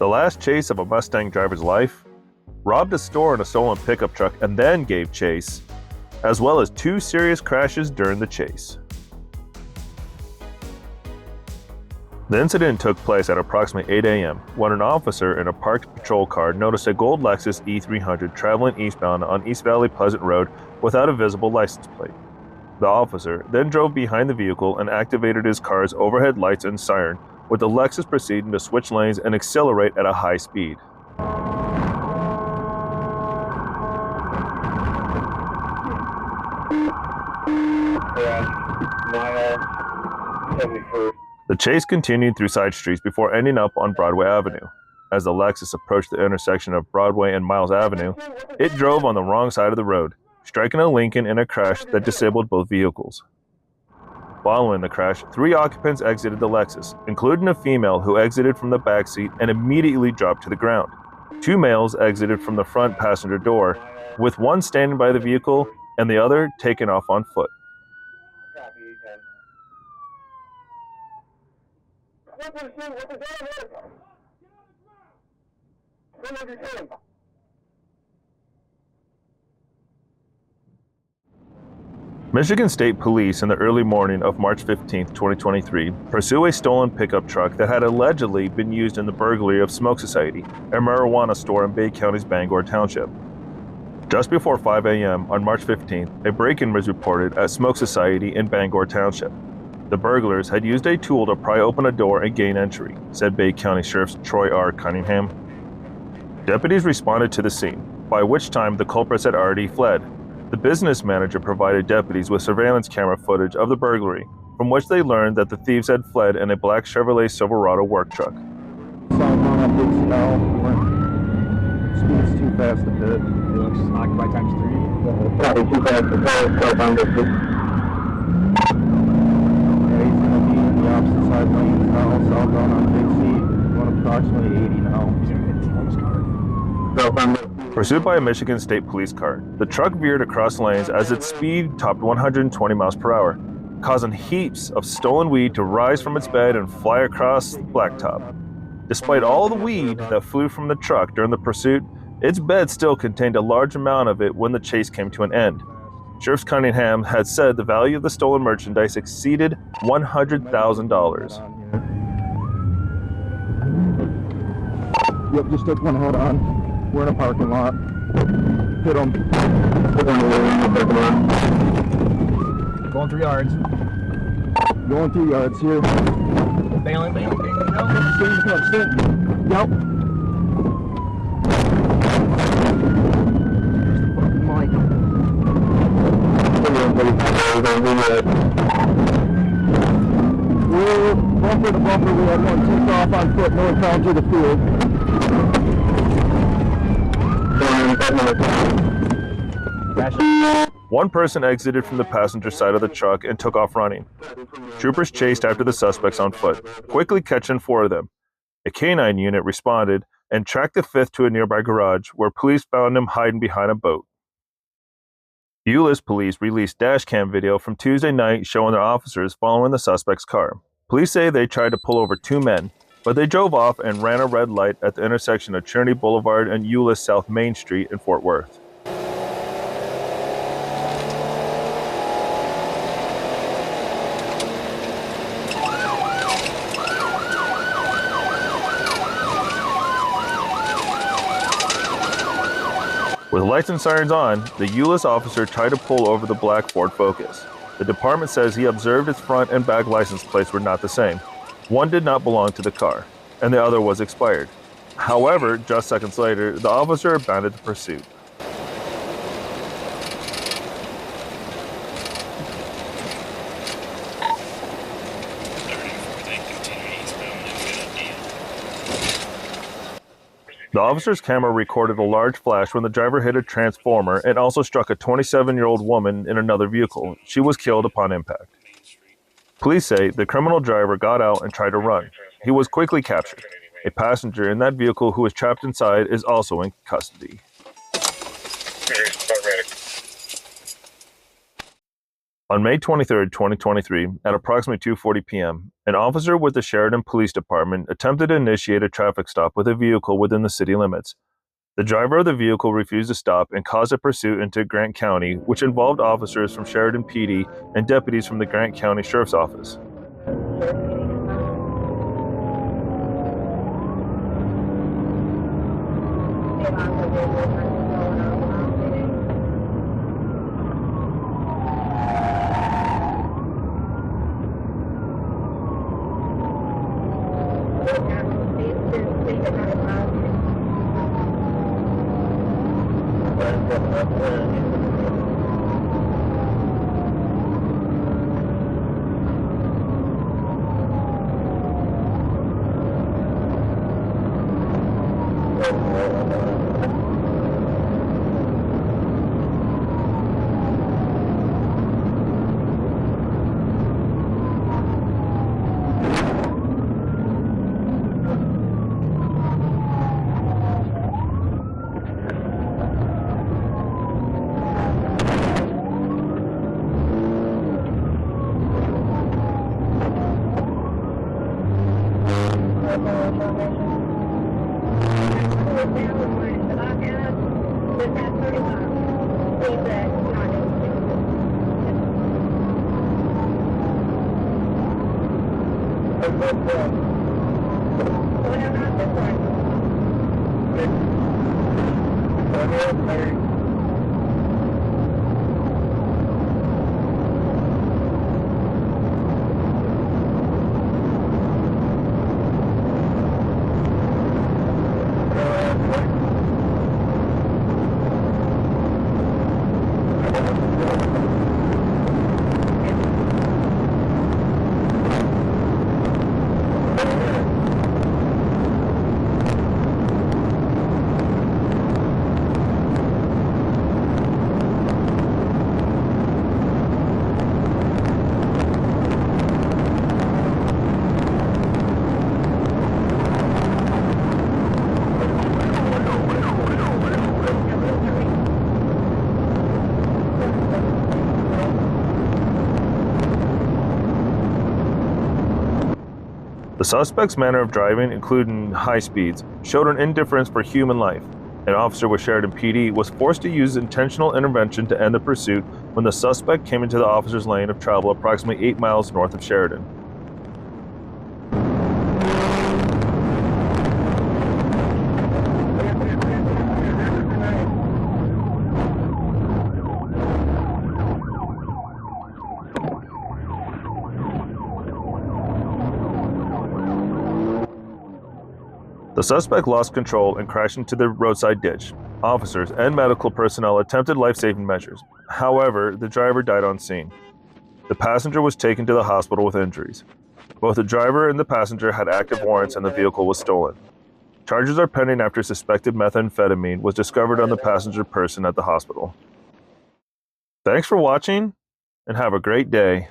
The last chase of a Mustang driver's life, robbed a store in a stolen pickup truck and then gave chase, as well as 2 serious crashes during the chase. The incident took place at approximately 8 a.m. when an officer in a parked patrol car noticed a gold Lexus E300 traveling eastbound on East Valley Pleasant Road without a visible license plate. The officer then drove behind the vehicle and activated his car's overhead lights and siren, with the Lexus proceeding to switch lanes and accelerate at a high speed. The chase continued through side streets before ending up on Broadway Avenue. As the Lexus approached the intersection of Broadway and Miles Avenue, it drove on the wrong side of the road, striking a Lincoln in a crash that disabled both vehicles. Following the crash, 3 occupants exited the Lexus, including a female who exited from the back seat and immediately dropped to the ground. 2 males exited from the front passenger door, with one standing by the vehicle and the other taken off on foot. Michigan State Police in the early morning of March 15, 2023, pursue a stolen pickup truck that had allegedly been used in the burglary of Smoke Society, a marijuana store in Bay County's Bangor Township. Just before 5 a.m. on March 15th, a break-in was reported at Smoke Society in Bangor Township. The burglars had used a tool to pry open a door and gain entry, said Bay County Sheriff Troy R. Cunningham. Deputies responded to the scene, by which time the culprits had already fled. The business manager provided deputies with surveillance camera footage of the burglary, from which they learned that the thieves had fled in a black Chevrolet Silverado work truck. Speed's too fast to hit. Lexus occupied times 3. Probably too fast to hit. Yeah, he's going to be in the opposite side lanes now, southbound on Big C, going approximately 80 now. He's going to hit the police car. Pursued by a Michigan State Police car, the truck veered across lanes as its speed topped 120 miles per hour, causing heaps of stolen weed to rise from its bed and fly across the blacktop. Despite all the weed that flew from the truck during the pursuit, its bed still contained a large amount of it when the chase came to an end. Sheriff Cunningham had said the value of the stolen merchandise exceeded $100,000. Yep, just took one, hold on. We're in a parking lot. Hit him. Going 3 yards. Going 3 yards here. Bailing. No. Stand. Yep. We're bumper to bumper. We had one take off on foot northbound to the field. One person exited from the passenger side of the truck and took off running. Troopers chased after the suspects on foot, quickly catching 4 of them. A canine unit responded and tracked the 5th to a nearby garage, where police found him hiding behind a boat. Euless police released dashcam video from Tuesday night showing their officers following the suspect's car. Police say they tried to pull over 2 men, but they drove off and ran a red light at the intersection of Trinity Boulevard and Euless South Main Street in Fort Worth. With lights and sirens on, the Euless officer tried to pull over the black Ford Focus. The department says he observed its front and back license plates were not the same. One did not belong to the car, and the other was expired. However, just seconds later, the officer abandoned the pursuit. The officer's camera recorded a large flash when the driver hit a transformer and also struck a 27-year-old woman in another vehicle. She was killed upon impact. Police say the criminal driver got out and tried to run. He was quickly captured. A passenger in that vehicle who was trapped inside is also in custody. On May 23, 2023, at approximately 2:40 p.m., an officer with the Sheridan Police Department attempted to initiate a traffic stop with a vehicle within the city limits. The driver of the vehicle refused to stop and caused a pursuit into Grant County, which involved officers from Sheridan PD and deputies from the Grant County Sheriff's Office. The suspect's manner of driving, including high speeds, showed an indifference for human life. An officer with Sheridan PD was forced to use intentional intervention to end the pursuit when the suspect came into the officer's lane of travel approximately 8 miles north of Sheridan. The suspect lost control and crashed into the roadside ditch. Officers and medical personnel attempted life-saving measures. However, the driver died on scene. The passenger was taken to the hospital with injuries. Both the driver and the passenger had active warrants and the vehicle was stolen. Charges are pending after suspected methamphetamine was discovered on the passenger person at the hospital. Thanks for watching and have a great day.